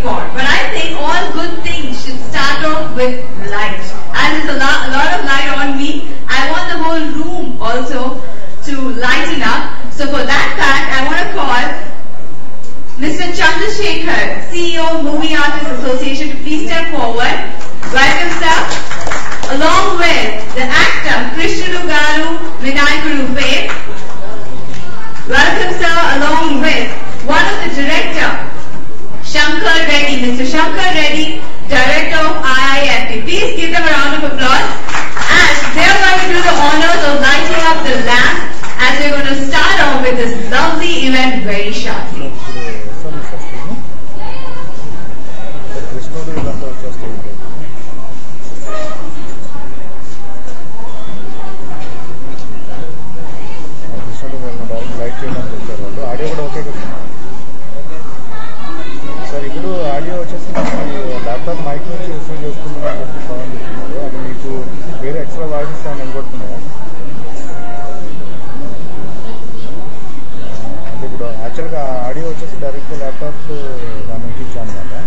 for. But I think all good things should start off with light. As there's a lot of light on me, I want the whole room also to lighten up. So for that fact, I want to call Mr. Chandrasekhar, CEO Movie Artists Association, to please step forward. Welcome, sir. Along with the actor Krishna Garu Vinayakuru Fame. Welcome, sir, along with one of the director, Shankar Reddy, Mr. Shankar Reddy, director of IIFT. Please give them a round of applause. And they're going to do the honors of lighting up the lamp as we're going to start off with this lovely event very shortly. Sir ఇప్పుడు audio వచ్చేసి laptop mic నుంచి receive చేసుకుంటున్నాను sound ఇస్తున్నారు. అది మీకు వేరే extra voice ఏమైనా అనుకుంటున్నాయా? అంటే ఇప్పుడు యాక్చువల్గా ఆడియో వచ్చేసి డైరెక్ట్గా ల్యాప్టాప్ దాని నుంచి ఇచ్చాను అనమాట.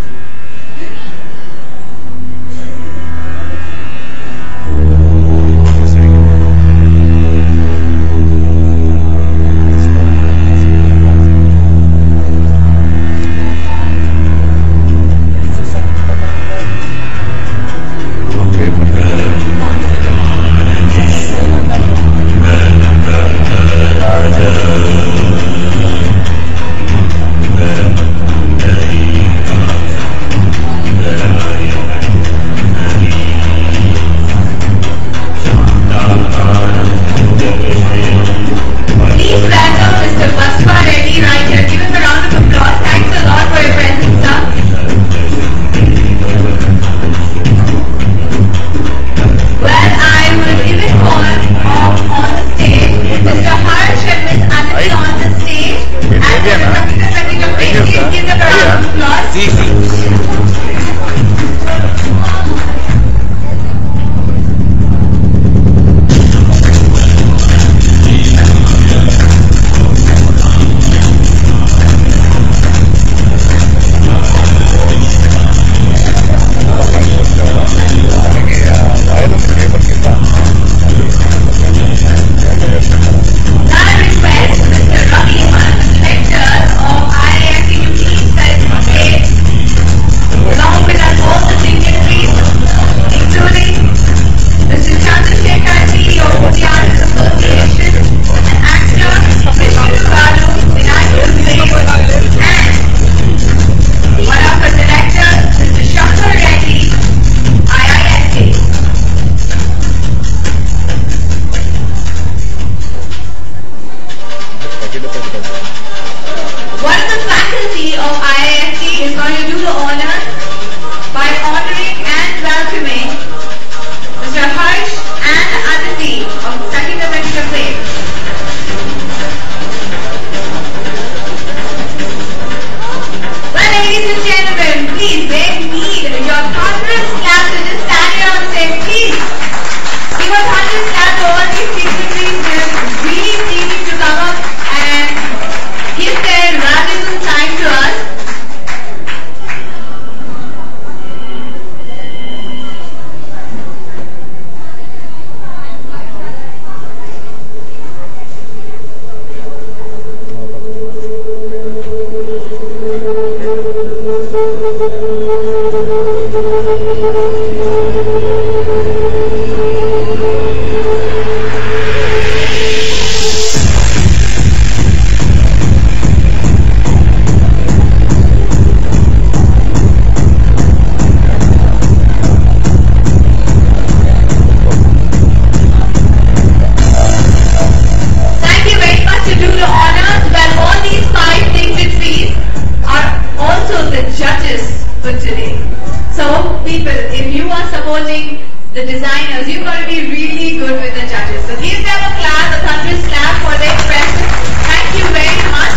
The designers, you've got to be really good with the judges. So give them a clap, a thunderous clap for their presence. Thank you very much.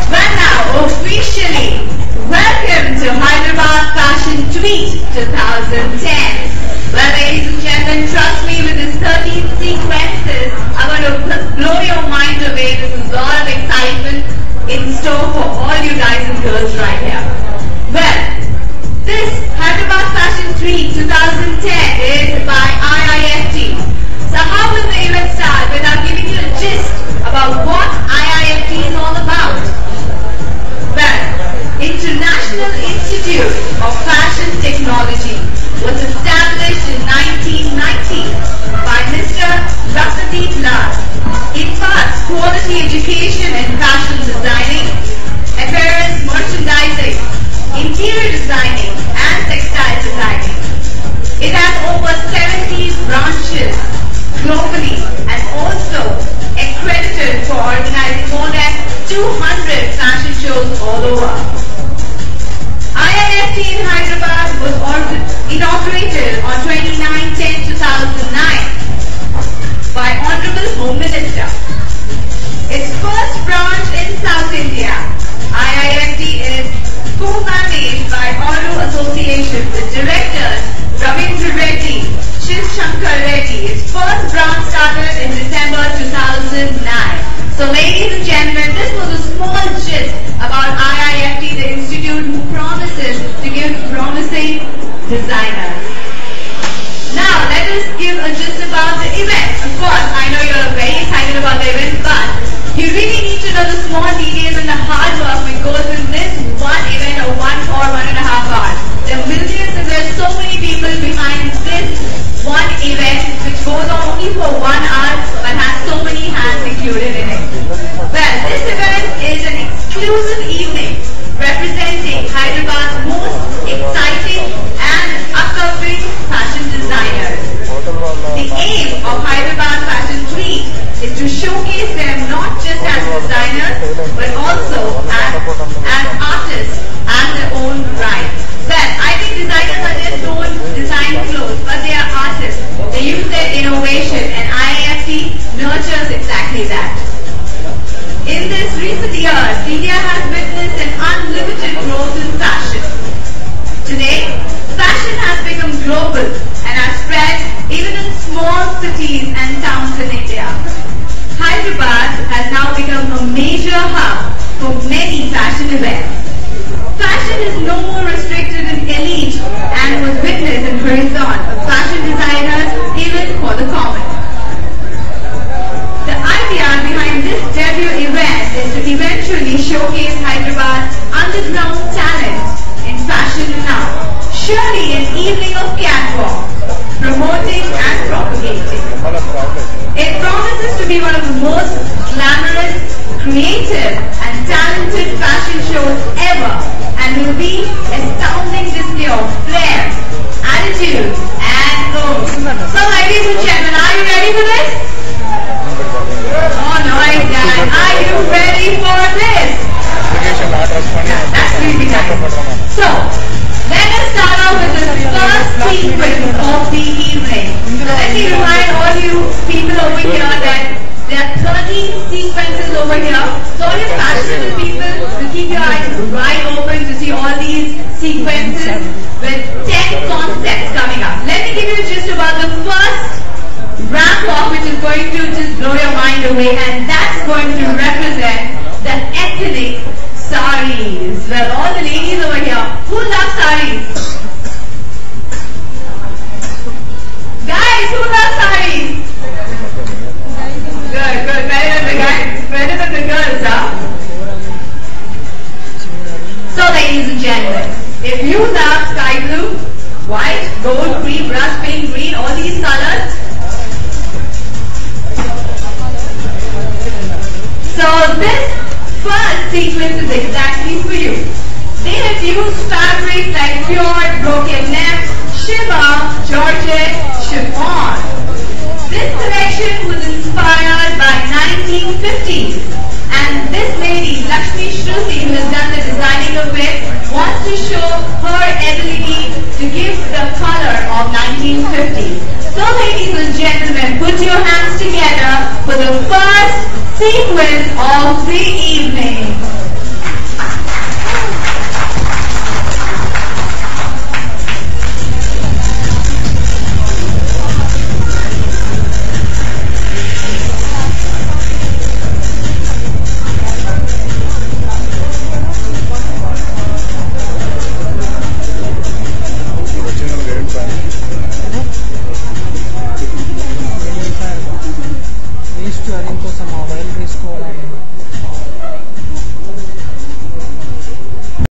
Well now, officially, welcome to Hyderabad Fashion Tweet 2010. Well, ladies and gentlemen, trust me, with this 13 sequences, I'm going to blow your mind away. This is a lot of excitement in store for all you guys and girls right here. Well, Well, this Hyderabad Fashion Week 2010 is by IIFT. So how will the event start without giving you a gist about what IIFT is all about? Well, International Institute of Fashion Technology was established in 1990 by Mr. Rasadeep Lal. It imparts quality education in fashion designing, apparel merchandising, interior designing and textile designing. It has over 70 branches globally and also accredited for organizing more than 200 fashion shows all over. IIFT in Hyderabad was inaugurated on 29/10/2009 by Honorable Home Minister. Its first branch in South India, IIFT is co-managed by Auru Association with directors Ravindra Reddy, Shiv Shankar Reddy. Its first branch started in December 2009. So ladies and gentlemen, this was a small gist about IIFT, the institute who promises to give promising designers. Now let us give a gist about the event. Of course, I know you're very excited about the event, but you really need to know the small details and the hard work which goes in this one event of 1 or 1.5 hours. There are millions and there are so many people behind this one event which goes on only for 1 hour but has so many hands included in it. Well, this event is an exclusive evening representing Hyderabad's most exciting and upcoming fashion designers. The aim of Hyderabad Fashion Week is to showcase them not just as designers but also as artists and their own right. Well, I think designers are just don't design clothes, but they are artists. They use their innovation and IIFT nurtures exactly that. In this recent years, India has witnessed an unlimited growth in fashion. Today, fashion has become global and has spread even in small cities and towns in India. Hyderabad has now become a major hub for many fashion events. Fashion is no more restricted in elite and was witnessed in horizon of fashion designers even for the common. The idea behind this debut event is to eventually showcase Hyderabad's underground talent in fashion now. Surely an evening of catwalk, promoting and propagating. It promises to be one of the most glamorous, creative and talented fashion shows ever and will be astounding display of flair, attitude and glow. So ladies and gentlemen, are you ready for this? Oh no, Dad, are you ready for this? That's really nice. So, let us start off with the first sequence of the evening. So let me remind all you people over here that there are 13 sequences over here. So all you passionate people will keep your eyes wide open to see all these sequences with 10 concepts coming up. Let me give you a gist about the first ramp walk, which is going to just blow your mind away, and that's going to represent the ethnic saris. Well, all the ladies over here, who love saris? Guys, who love saris? Good, good. Better than the guys, better than the girls, huh? So, ladies and gentlemen, if you love sky blue, white, gold, cream, rust, pink, green, all these colors, so this first sequence is exactly for you. They have used fabrics like pure, broken net, shimmer, georgette, chiffon. This collection was inspired by 1950s, and this lady, Lakshmi Shruti, who has done the designing of it, wants to show her ability to give the color of 1950s. So ladies and gentlemen, put your hands together for the first sequence of the evening.